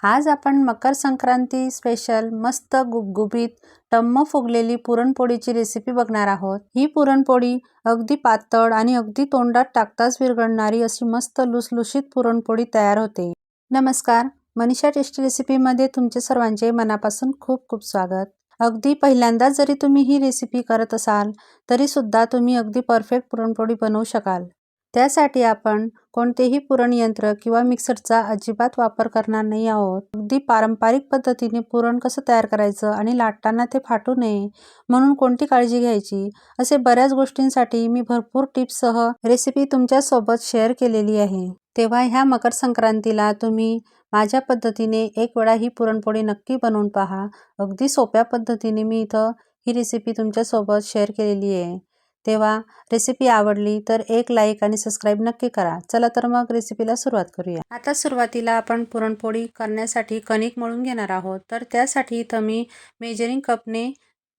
आज आपण मकर संक्रांती स्पेशल मस्त गुबगुबीत टम्म फुगलेली पुरणपोळीची रेसिपी बघणार आहोत। ही पुरणपोळी अगदी पातळ आणि अगदी तोंडात टाकताच विरघळणारी अशी मस्त लुसलुशीत पुरणपोळी तयार होते। नमस्कार, मनीषा टेस्टी रेसिपीमध्ये तुमचे सर्वांचे मनापासून खूप खूप स्वागत। अगदी पहिल्यांदा जरी तुम्ही ही रेसिपी करत असाल तरी सुद्धा तुम्ही अगदी परफेक्ट पुरणपोळी बनवू शकाल। त्यासाठी आपण कोणतेही पुरण यंत्र किंवा मिक्सरचा अजिबात वापर करणार नाही आहोत। अगदी पारंपरिक पद्धतीने पुरण कसं तयार करायचं आणि लाटताना ते फाटू नये म्हणून कोणती काळजी घ्यायची, असे बऱ्याच गोष्टींसाठी मी भरपूर टिप्ससह रेसिपी तुमच्या सोबत शेअर केलेली आहे। तेव्हा ह्या मकर संक्रांतीला तुम्ही माझ्या पद्धतीने एक वेळा ही पुरणपोळी नक्की बनवून पहा। अगदी सोप्या पद्धतीने मी इथं ही रेसिपी तुमच्या सोबत शेअर केलेली आहे। तेव्हा रेसिपी आवडली तर एक लाईक आणि सबस्क्राईब नक्की करा। चला तर मग रेसिपीला सुरुवात करूया। आता सुरुवातीला आपण पुरणपोळी करण्यासाठी कणिक मळून घेणार आहोत। तर त्यासाठी इथं मी मेजरिंग कपने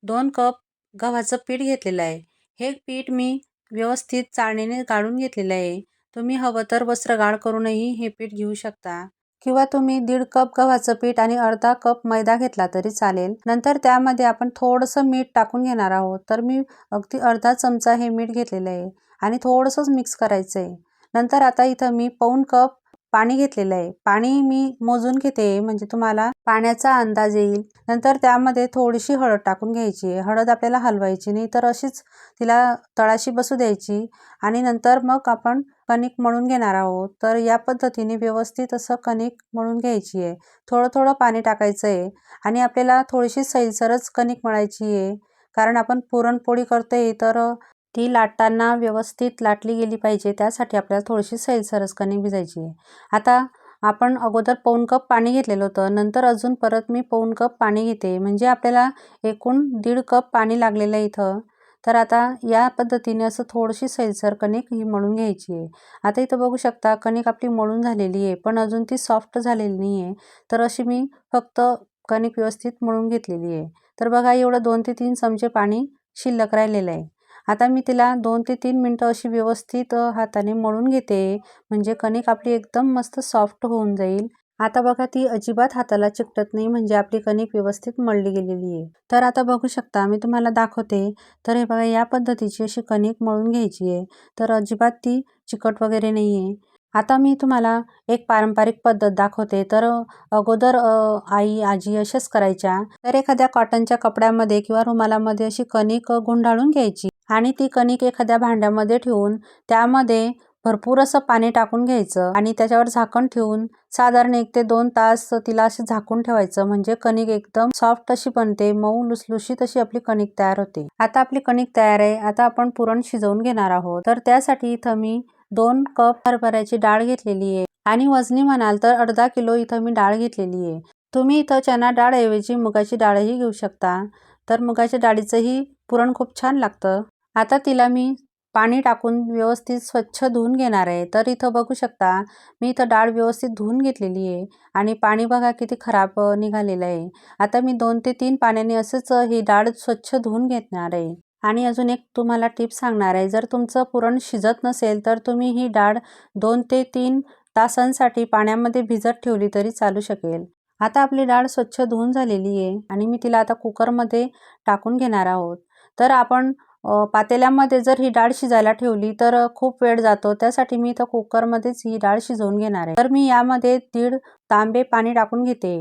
2 कप गव्हाचं पीठ घेतलेलं आहे। हे पीठ मी व्यवस्थित चाळणीने गाळून घेतलेलं आहे। तुम्ही हवं तर वस्त्रगाळ करूनही हे पीठ घेऊ शकता किंवा तुम्ही 1.5 कप गव्हाचं पीठ आणि अर्धा कप मैदा घेतला तरी चालेल। नंतर त्यामध्ये आपण थोडंसं मीठ टाकून घेणार आहोत। तर मी अगदी अर्धा चमचा हे मीठ घेतलेलं आहे आणि थोडंसंच मिक्स करायचं आहे। नंतर आता इथं मी पाऊण कप पाणी घेतलेलं आहे। पाणी मी मोजून घेते म्हणजे तुम्हाला पाण्याचा अंदाज येईल। नंतर त्यामध्ये थोडीशी हळद टाकून घ्यायची आहे। हळद आपल्याला हलवायची नाही तर अशीच तिला तळाशी बसू द्यायची आणि नंतर मग आपण कणिक मळून घेणार आहोत। तर या पद्धतीने व्यवस्थित असं कणिक मळून घ्यायची आहे। थोडं थोडं पाणी टाकायचं आहे आणि आपल्याला थोडीशी सैलसरच कणिक मळायची आहे, कारण आपण पुरणपोळी करतोय तर ती लाटताना व्यवस्थित लाटली गेली पाहिजे। त्यासाठी आपल्याला थोडीशी सैलसरच कणिक भिजायची आहे। आता आपण अगोदर पाऊण कप पाणी घेतलेलं होतं, नंतर अजून परत मी पाऊण कप पाणी घेते म्हणजे आपल्याला एकूण 1.5 कप पाणी लागलेलं आहे इथं। तर आता या पद्धतीने असं थोडीशी सैलसर कणिक ही मळून घ्यायची आहे। आता इथं बघू शकता कणिक आपली मळून झालेली आहे, पण अजून ती सॉफ्ट झालेली नाही आहे। तर अशी मी फक्त कणिक व्यवस्थित मळून घेतलेली आहे। तर बघा एवढं 2 ते 3 चमचे पाणी शिल्लक राहिलेलं आहे। आता मी तिला 2 ते 3 मिनटं अशी व्यवस्थित हाताने मळून घेते म्हणजे कणिक आपली एकदम मस्त सॉफ्ट होऊन जाईल। आता बघा ती अजिबात हाताला चिकटत नाही म्हणजे आपली कणिक व्यवस्थित मळली गेलेली आहे। तर आता बघू शकता मी तुम्हाला दाखवते। तर हे बघा या पद्धतीची अशी कणिक मळून घ्यायची आहे। तर अजिबात ती चिकट वगैरे नाही आहे। आता मी तुम्हाला एक पारंपरिक पद्धत दाखवते। तर अगोदर आई आजी अशाच करायच्या। तर एखाद्या कॉटनच्या कपड्यामध्ये किंवा रुमालामध्ये अशी कणिक गुंडाळून घ्यायची आणि ती कणिक एखाद्या भांड्यामध्ये ठेवून त्यामध्ये भरपूर असं पाणी टाकून घ्यायचं आणि त्याच्यावर झाकण ठेवून साधारण 1 ते 2 तास तिला असे झाकून ठेवायचं म्हणजे कणिक एकदम सॉफ्ट अशी बनते, मऊ लुसलुशीत अशी आपली कणिक तयार होते। आता आपली कणिक तयार आहे। आता आपण पुरण शिजवून घेणार आहोत। तर त्यासाठी इथं मी 2 कप हरभऱ्याची डाळ घेतलेली आहे आणि वजनी म्हणाल तर अर्धा किलो इथं मी डाळ घेतलेली आहे। तुम्ही इथं चणा डाळ ऐवजी मुगाची डाळही घेऊ शकता। तर मुगाच्या डाळीचंही पुरण खूप छान लागतं। आता तिला मी पाणी टाकून व्यवस्थित स्वच्छ धुवून घेणार आहे। तर इथं बघू शकता मी इथं डाळ व्यवस्थित धुवून घेतलेली आहे आणि पाणी बघा किती खराब निघालेलं आहे। आता मी 2 ते 3 पाण्याने असंच ही डाळ स्वच्छ धुवून घेणार आहे। आणि अजून एक तुम्हाला टिप सांगणार आहे, जर तुमचं पुरण शिजत नसेल तर तुम्ही ही डाळ 2 ते 3 तासांसाठी पाण्यामध्ये भिजत ठेवली तरी चालू शकेल। आता आपली डाळ स्वच्छ धुवून झालेली आहे आणि मी तिला आता कुकरमध्ये टाकून घेणार आहोत। तर आपण पातेल्यामध्ये जर ही डाळ शिजायला ठेवली तर खूप वेळ जातो, त्यासाठी मी इथं कुकरमध्येच ही डाळ शिजवून घेणार आहे। तर मी यामध्ये 1.5 तांबे पाणी टाकून घेते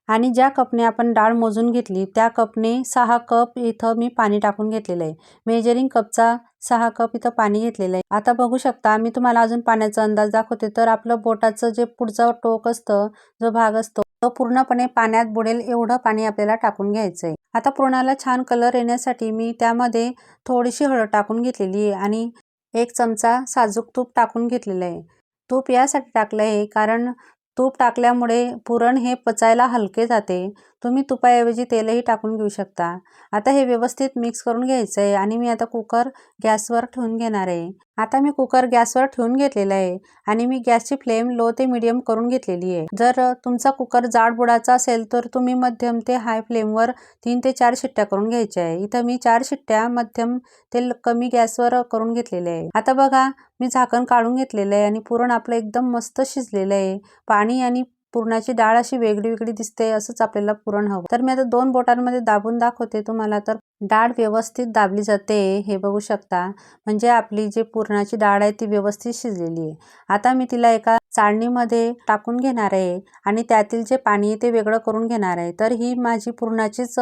आणि ज्या कपने आपण डाळ मोजून घेतली त्या कपने 6 कप इथं मी पाणी टाकून घेतलेलं आहे। मेजरिंग कपचा 6 कप इथं पाणी घेतलेलं आहे। आता बघू शकता मी तुम्हाला अजून पाण्याचा अंदाज दाखवते। तर आपलं बोटाचं जे पुढचं टोक असतं, जो भाग असतो तो पूर्णपणे पाण्यात बुडेल एवढं पाणी आपल्याला टाकून घ्यायचं आहे। आता पुरणाला छान कलर येण्यासाठी मी त्यामध्ये थोडीशी हळद टाकून घेतलेली आहे आणि 1 चमचा साजूक तूप टाकून घेतलेलं आहे। तूप यासाठी टाकलं आहे कारण तूप टाकल्यामुळे पुरण हे पचायला हलके जाते। तुम्ही तुपाऐवजी तेलही टाकून घेऊ शकता। आता हे व्यवस्थित मिक्स करून घ्यायचं आहे आणि मी आता कुकर गॅसवर ठेवून घेणार आहे। आता मी कुकर गॅसवर ठेवून घेतलेला आहे आणि मी गॅसची फ्लेम लो ते मीडियम करून घेतलेली आहे। जर तुमचा कुकर जाड बुडाचा असेल तर तुम्ही मध्यम ते हाय फ्लेमवर 3 ते 4 शिट्ट्या करून घ्यायच्या आहे। इथं मी 4 शिट्ट्या मध्यम ते कमी गॅसवर करून घेतलेले आहे। आता बघा मी झाकण काढून घेतलेलं आहे आणि पुरण आपलं एकदम मस्त शिजलेलं आहे। पाणी आणि पुरणाची डाळ अशी वेगळी वेगळी दिसते असंच आपल्याला पुरण हवं. तर मी आता 2 बोटांमध्ये दाबून दाखवते तुम्हाला. तर डाळ व्यवस्थित दाबली जाते हे बघू शकता. म्हणजे आपली जी पुरणाची डाळ आहे ती व्यवस्थित शिजलेली आहे. आता मी तिला एका चाळणीमध्ये टाकून घेणार आहे आणि त्यातील जे पाणी आहे ते वेगळं करून घेणार आहे. तर ही माझी पुरणाचीच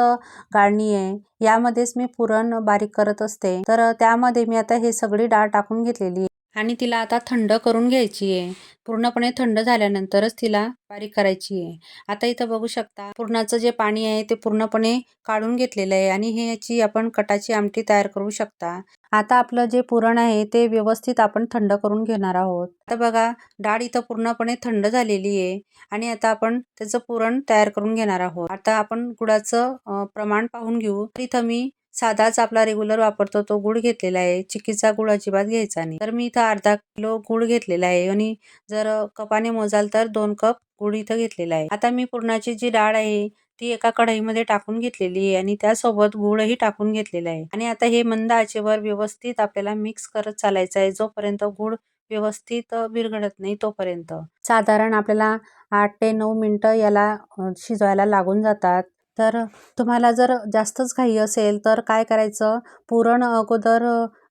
गाळणी आहे. यामध्येच मी पुरण बारीक करत असते. तर त्यामध्ये मी आता हे सगळी डाळ टाकून घेतलेली आहे आणि तिला आता थंड करून घ्यायची आहे. पूर्णपणे थंड झाल्यानंतरच तिला बारीक करायची आहे. आता इथं बघू शकता पुरणाचं जे पाणी आहे ते पूर्णपणे काढून घेतलेलं आहे आणि ह्याची आपण कटाची आमटी तयार करू शकता. आता आपलं जे पुरण आहे ते व्यवस्थित आपण थंड करून घेणार आहोत. आता बघा डाळ इथं पूर्णपणे थंड झालेली आहे आणि आता आपण त्याचं पुरण तयार करून घेणार आहोत. आता आपण गुळाचं प्रमाण पाहून घेऊ. इथं मी साधाच आपला रेग्युलर वापरतो तो गुळ घेतलेला आहे. चिक्कीचा गुळ अजिबात घ्यायचा नाही. तर मी इथं अर्धा किलो गुळ घेतलेला आहे आणि जर कपाने मोजाल तर 2 कप गुळ इथं घेतलेला आहे. आता मी पुरणाची जी डाळ आहे ती एका कढईमध्ये टाकून घेतलेली आहे आणि त्यासोबत गुळही टाकून घेतलेला आहे आणि आता हे मंद आचेवर व्यवस्थित आपल्याला मिक्स करत चालायचं आहे जोपर्यंत गुळ व्यवस्थित विरघळत नाही तोपर्यंत. साधारण आपल्याला 8 ते 9 मिनिटं याला शिजवायला लागून जातात. तर तुम्हाला जर जास्तच घाई असेल तर काय करायचं, पुरण अगोदर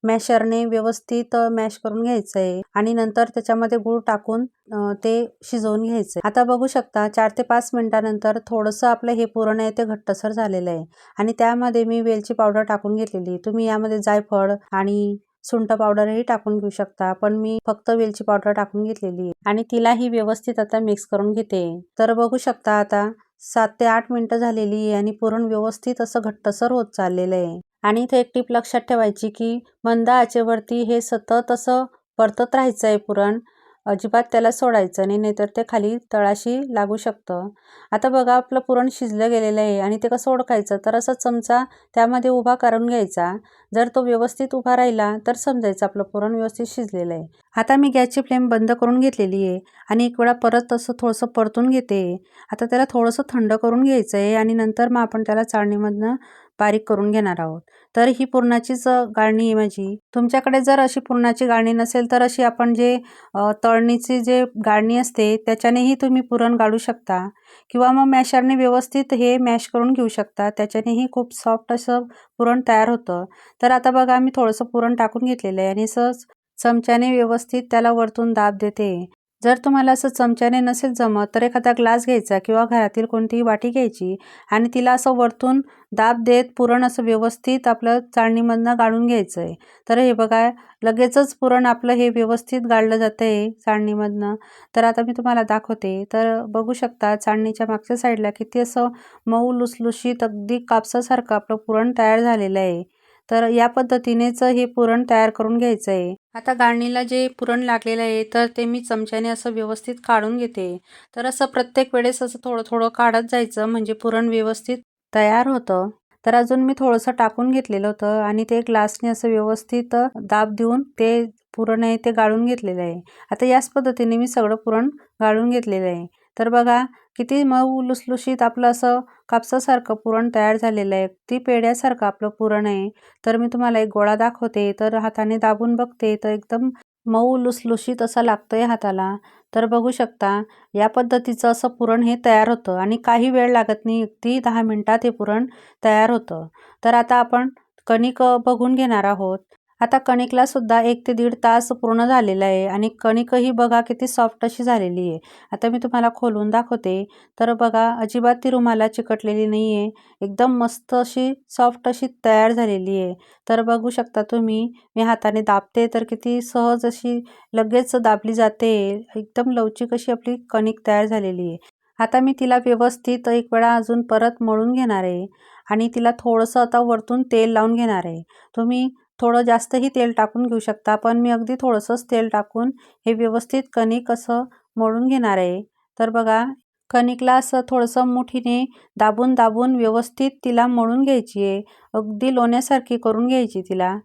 मॅशरने व्यवस्थित मॅश करून घ्यायचं आहे आणि नंतर त्याच्यामध्ये गूळ टाकून ते शिजवून घ्यायचं आहे. आता बघू शकता 4 ते 5 मिनिटानंतर थोडंसं आपलं हे पुरण आहे ते घट्टसर झालेलं आहे आणि त्यामध्ये मी वेलची पावडर टाकून घेतलेली. तुम्ही यामध्ये जायफळ आणि सुंठ पावडरही टाकून घेऊ शकता, पण मी फक्त वेलची पावडर टाकून घेतलेली आहे आणि तिलाही व्यवस्थित आता मिक्स करून घेते. तर बघू शकता आता 7 ते 8 मिनिटं झालेली आहे आणि पुरण व्यवस्थित असं घट्टसर होत चाललेलं आहे. आणि इथे एक टीप लक्षात ठेवायची की मंद आचेवरती हे सतत असं परतत राहायचं आहे पुरण. अजिबात त्याला सोडायचं नाही, नाहीतर ते खाली तळाशी लागू शकतं. आता बघा आपलं पुरण शिजलं गेलेलं आहे आणि ते कसं ओळखायचं, तर असा चमचा त्यामध्ये उभा करून घ्यायचा. जर तो व्यवस्थित उभा राहिला तर समजायचं आपलं पुरण व्यवस्थित शिजलेलं आहे. आता मी गॅसची फ्लेम बंद करून घेतलेली आहे आणि एक वेळा परत असं थोडंसं परतून घेते. आता त्याला थोडंसं थंड करून घ्यायचं आहे आणि नंतर मग आपण त्याला चाळणीमधनं बारीक करून घेणार आहोत. तर ही पुरणाचीच गाळणी आहे माझी. तुमच्याकडे जर अशी पुरणाची गाळणी नसेल तर अशी आपण जे तळणीची जे गाळणी असते त्याच्यानेही तुम्ही पुरण गाळू शकता किंवा मग मॅशरने व्यवस्थित हे मॅश करून घेऊ शकता. त्याच्यानेही खूप सॉफ्ट असं पुरण तयार होतं. तर आता बघा मी थोडंसं पुरण टाकून घेतलेलं आहे आणि सहज चमच्याने व्यवस्थित त्याला वरतून दाब देते. जर तुम्हाला असं चमच्याने नसेल जमत तर एखादा ग्लास घ्यायचा किंवा घरातील कोणतीही वाटी घ्यायची आणि तिला असं वरतून दाब देत पुरण असं व्यवस्थित आपलं चाळणीमधनं गाळून घ्यायचं आहे. तर हे बघा लगेचच पुरण आपलं हे व्यवस्थित गाळलं जातं आहे चाळणीमधनं. तर आता मी तुम्हाला दाखवते. तर बघू शकता चाळणीच्या मागच्या साईडला किती असं मऊ लुसलुशीत अगदी कापसासारखं आपलं पुरण तयार झालेलं आहे. तर या पद्धतीनेच हे पुरण तयार करून घ्यायचं आहे. आता गाळणीला जे पुरण लागलेलं आहे तर ते मी चमच्याने असं व्यवस्थित काढून घेते. तर असं प्रत्येक वेळेस असं थोडं थोडं काढत जायचं म्हणजे पुरण व्यवस्थित तयार होतं. तर अजून मी थोडंसं टाकून घेतलेलं होतं आणि ते ग्लासने असं व्यवस्थित दाब देऊन ते पुरण आहे ते गाळून घेतलेलं आहे. आता याच पद्धतीने मी सगळं पुरण गाळून घेतलेलं आहे. तर बघा किती मऊ लुसलुशीत आपलं असं कापसासारखं पुरण तयार झालेलं आहे. अगदी पेढ्यासारखं आपलं पुरण आहे. तर मी तुम्हाला एक गोळा दाखवते. तर हाताने दाबून बघते तर एकदम मऊ लुसलुशीत असा लागतोय हाताला. तर बघू शकता या पद्धतीचं असं पुरण हे तयार होतं आणि काही वेळ लागत नाही. अगदी 10 मिनिटात हे पुरण तयार होतं. तर आता आपण कणिक बघून घेणार आहोत. आता कणिकला सुद्धा 1 ते 1.5 तास पूर्ण झालेला आहे आणि कणिकही बघा किती सॉफ्ट अशी झालेली आहे. आता मी तुम्हाला खोलून दाखवते. तर बघा अजिबात ती रुमाला चिकटलेली नाही आहे. एकदम मस्त अशी सॉफ्ट अशी तयार झालेली आहे. तर बघू शकता तुम्ही मी हाताने दाबते तर किती सहज अशी लगेच दाबली जाते. एकदम लवचिक अशी आपली कणिक तयार झालेली आहे. आता मी तिला व्यवस्थित एक वेळा अजून परत मळून घेणार आहे आणि तिला थोडंसं आता वरतून तेल लावून घेणार आहे. तुम्ही थोडं जास्तही तेल टाकून घेऊ शकता, पण मी अगदी थोडंसंच तेल टाकून हे व्यवस्थित कणिक असं मळून घेणार आहे. तर बघा कणिकला असं थोडंसं मुठीने दाबून दाबून व्यवस्थित तिला मळून घ्यायची आहे. अगदी लोण्यासारखी करून घ्यायची तिला.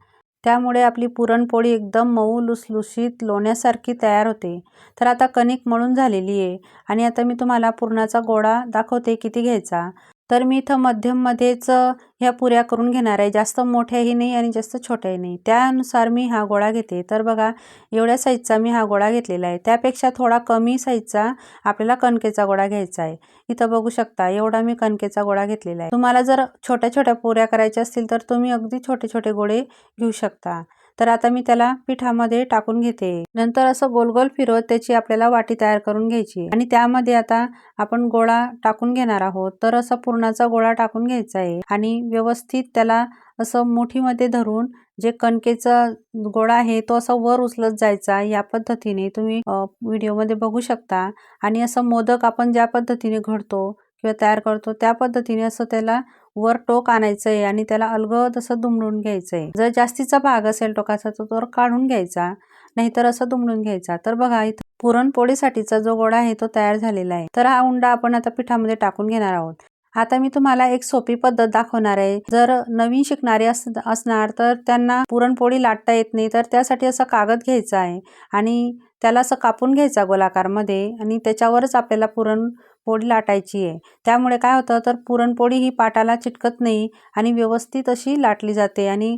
त्यामुळे आपली पुरणपोळी एकदम मऊ लुसलुशीत लोण्यासारखी तयार होते. तर आता कणिक मळून झालेली आहे आणि आता मी तुम्हाला पुरणाचा गोळा दाखवते किती घ्यायचा. तर मी इथं मध्यममध्येच ह्या पुऱ्या करून घेणार आहे. जास्त मोठ्याही नाही आणि जास्त छोट्याही नाही. त्यानुसार मी हा गोळा घेते. तर बघा एवढ्या साईजचा मी हा गोळा घेतलेला आहे. त्यापेक्षा थोडा कमी साईजचा आपल्याला कणकेचा गोळा घ्यायचा आहे. इथं बघू शकता एवढा मी कणकेचा गोळा घेतलेला आहे. तुम्हाला जर छोट्या छोट्या पुऱ्या करायच्या असतील तर तुम्ही अगदी छोटे छोटे गोळे घेऊ शकता. तर आता मी त्याला पिठामध्ये टाकून घेते. नंतर असं गोल गोल फिरवत त्याची आपल्याला वाटी तयार करून घ्यायची आणि त्यामध्ये आता आपण गोळा टाकून घेणार आहोत. तर असा पुरणाचा गोळा टाकून घ्यायचा आहे आणि व्यवस्थित त्याला असं मुठीमध्ये धरून जे कणकेचा गोळा आहे तो असा वर उचलत जायचा. या पद्धतीने तुम्ही व्हिडिओमध्ये बघू शकता. आणि असं मोदक आपण ज्या पद्धतीने घडतो किंवा तयार करतो त्या पद्धतीने असं त्याला वर टोक आणायचं आहे आणि त्याला अलगद असं दुमडून घ्यायचं आहे. जर जास्तीचा भाग असेल टोकाचा तर काढून घ्यायचा, नाहीतर असं दुमडून घ्यायचा. तर बघा इथं पुरणपोळीसाठीचा जो गोळा आहे तो तयार झालेला आहे. तर हा उंडा आपण आता पिठामध्ये टाकून घेणार आहोत. आता मी तुम्हाला एक सोपी पद्धत दाखवणार आहे. जर नवीन शिकणारे असणार तर त्यांना पुरणपोळी लाटता येत नाही, तर त्यासाठी असा कागद घ्यायचा आहे आणि त्याला असं कापून घ्यायचा गोलाकारमध्ये आणि त्याच्यावरच आपल्याला पुरणपोळी लाटायची आहे. त्यामुळे काय होतं तर पुरणपोळी ही पाटाला चिटकत नाही आणि व्यवस्थित अशी लाटली जाते आणि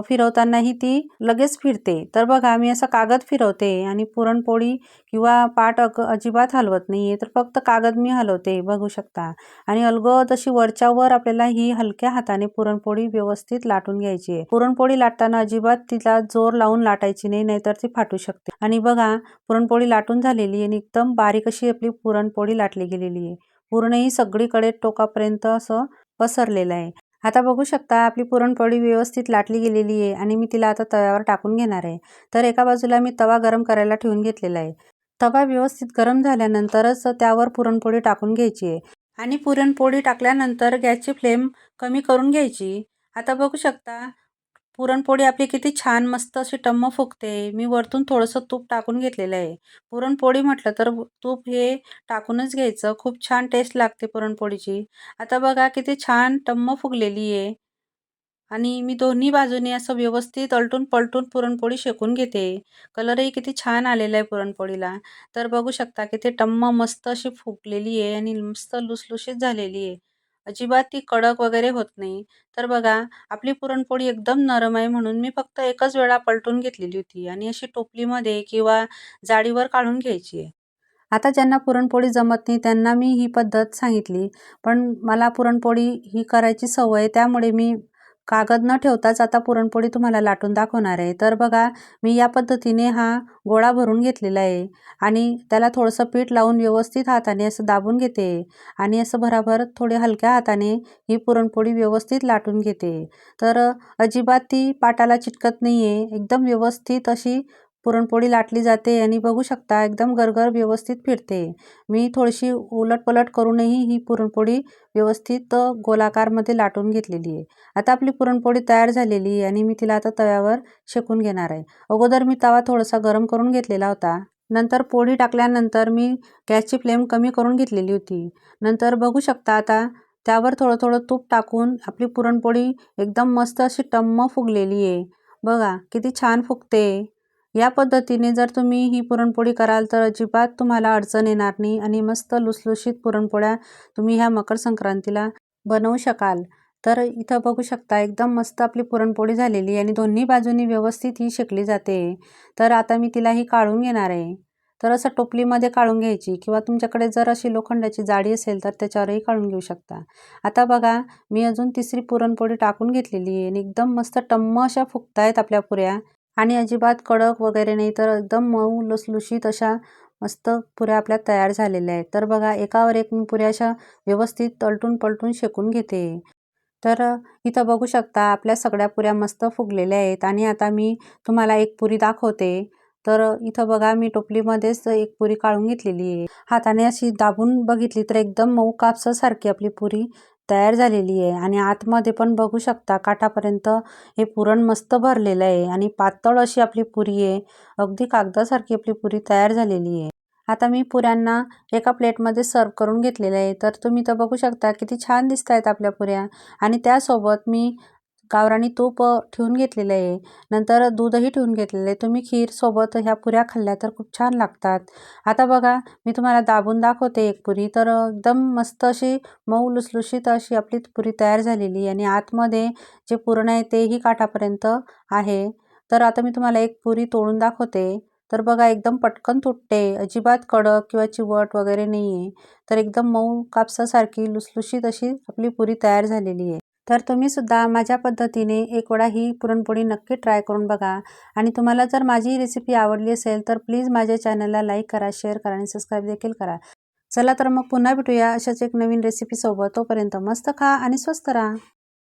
फिरवतानाही ती लगेच फिरते. तर बघा मी असं कागद फिरवते आणि पुरणपोळी किंवा पाट अजिबात हलवत नाहीये, तर फक्त कागद मी हलवते बघू शकता. आणि अलगद अशी वरच्या वर आपल्याला ही हलक्या हाताने पुरणपोळी व्यवस्थित लाटून घ्यायची आहे. पुरणपोळी लाटताना अजिबात तिला जोर लावून लाटायची नाही, नाहीतर ती फाटू शकते. आणि बघा पुरणपोळी लाटून झालेली आणि एकदम बारीक अशी आपली पुरणपोळी लाटली गेलेली आहे. पूर्णही सगळीकडे टोकापर्यंत असं पसरलेलं आहे. आता बघू शकता आपली पुरणपोळी व्यवस्थित लाटली गेलेली आहे आणि मी तिला आता तव्यावर टाकून घेणार आहे. तर एका बाजूला मी तवा गरम करायला ठेवून घेतलेला आहे. तवा व्यवस्थित गरम झाल्यानंतरच त्यावर पुरणपोळी टाकून घ्यायची आहे आणि पुरणपोळी टाकल्यानंतर गॅसची फ्लेम कमी करून घ्यायची. आता बघू शकता पुरणपोळी आपली किती छान मस्त अशी टम्म फुगते. मी वरतून थोडंसं तूप टाकून घेतलेलं आहे. पुरणपोळी म्हटलं तर तूप हे टाकूनच घ्यायचं. खूप छान टेस्ट लागते पुरणपोळीची. आता बघा किती छान टम्म फुगलेली आहे आणि मी दोन्ही बाजूने असं व्यवस्थित अलटून-पलटून पुरणपोळी शेकून घेते. कलरही किती छान आलेला आहे पुरणपोळीला. तर बघू शकता किती टम्म मस्त अशी फुगलेली आहे आणि मस्त लुसलुशीत झालेली आहे. अजिबात ती कडक वगैरे होत नाही. तर बघा आपली पुरणपोळी एकदम नरम आहे म्हणून मी फक्त एकच वेळा पलटून घेतलेली होती आणि अशी टोपलीमध्ये किंवा जाळीवर काढून घ्यायची आहे. आता ज्यांना पुरणपोळी जमत नाही त्यांना मी ही पद्धत सांगितली. पण मला पुरणपोळी ही करायची सवय आहे, त्यामुळे मी कागद न ठेवताच आता पुरणपोळी तुम्हाला लाटून दाखवणार आहे. तर बघा मी या पद्धतीने हा गोळा भरून घेतलेला आहे आणि त्याला थोडंसं पीठ लावून व्यवस्थित हाताने असं दाबून घेते आणि असं भराभर थोडे हलक्या हाताने ही पुरणपोळी व्यवस्थित लाटून घेते. तर अजिबात ती पाटाला चिटकत नाही आहे. एकदम व्यवस्थित अशी पुरणपोळी लाटली जाते आणि बघू शकता एकदम गरगर व्यवस्थित फिरते. मी थोडीशी उलटपलट करूनही ही पुरणपोळी व्यवस्थित गोलाकारमध्ये लाटून घेतलेली आहे. आता आपली पुरणपोळी तयार झालेली आहे आणि मी तिला आता तव्यावर शेकून घेणार आहे. अगोदर मी तवा थोडासा गरम करून घेतलेला होता. नंतर पोळी टाकल्यानंतर मी गॅसची फ्लेम कमी करून घेतलेली होती. नंतर बघू शकता आता त्यावर थोडं थोडं तूप टाकून आपली पुरणपोळी एकदम मस्त अशी टम्म फुगलेली आहे. बघा किती छान फुगते. या पद्धतीने जर तुम्ही ही पुरणपोळी कराल तर अजिबात तुम्हाला अडचण येणार नाही आणि मस्त लुसलुशीत पुरणपोळ्या तुम्ही ह्या मकर संक्रांतीला बनवू शकाल. तर इथं बघू शकता एकदम मस्त आपली पुरणपोळी झालेली आणि दोन्ही बाजूनी व्यवस्थित ही शेकली जाते. तर आता मी तिला ही काढून घेणार आहे. तर असं टोपलीमध्ये काढून घ्यायची किंवा तुमच्याकडे जर अशी लोखंडाची जाळी असेल तर त्याच्यावरही काढून घेऊ शकता. आता बघा मी अजून तिसरी पुरणपोळी टाकून घेतलेली आहे आणि एकदम मस्त टम्म अशा फुगतायत आपल्या पुऱ्या आणि अजिबात कडक वगैरे नाही, तर एकदम मऊ लुसलुशीत अशा मस्त पुऱ्या आपल्या तयार झालेल्या आहेत. तर बघा एकावर एक मी पुऱ्या अशा व्यवस्थित तलटून पलटून शेकून घेते. तर इथं बघू शकता आपल्या सगळ्या पुऱ्या मस्त फुगलेल्या आहेत आणि आता मी तुम्हाला एक पुरी दाखवते. तर इथं बघा मी टोपलीमध्येच एक पुरी काढून घेतलेली आहे. हाताने अशी दाबून बघितली तर एकदम मऊ कापसासारखी आपली पुरी तयार झालेली आहे आणि आतमध्ये पण बघू शकता काठापर्यंत हे पुरण मस्त भरलेलं आहे आणि पातळ अशी आपली पुरी आहे. अगदी कागदासारखी आपली पुरी तयार झालेली आहे. आता मी पुऱ्यांना एका प्लेटमध्ये सर्व करून घेतलेलं आहे. तर तुम्ही तर बघू शकता किती छान दिसत आहेत आपल्या पुऱ्या आणि त्यासोबत मी गावरानी तूप ठेवून घेतलेलं आहे, नंतर दूधही ठेवून घेतलेलं आहे. तुम्ही खीरसोबत ह्या पुऱ्या खाल्ल्या तर खूप छान लागतात. आता बघा मी तुम्हाला दाबून दाखवते एक पुरी. तर एकदम मस्त अशी मऊ लुसलुशीत अशी आपली पुरी तयार झालेली आणि आतमध्ये जे पुरण आहे तेही काठापर्यंत आहे. तर आता मी तुम्हाला एक पुरी तोडून दाखवते. तर बघा एकदम पटकन तुटते, अजिबात कडक किंवा चिवट वगैरे नाही आहे. तर एकदम मऊ कापसासारखी लुसलुशीत अशी आपली पुरी तयार झालेली आहे. तर तुम्हीसुद्धा माझ्या पद्धतीने एक वेळा ही पुरणपोळी नक्की ट्राय करून बघा. आणि तुम्हाला जर माझी ही रेसिपी आवडली असेल तर प्लीज माझ्या चॅनलला लाईक करा, शेअर करा आणि सबस्क्राईब देखील करा. चला तर मग पुन्हा भेटूया अशाच एक नवीन रेसिपीसोबत. तोपर्यंत मस्त खा आणि स्वस्त राहा.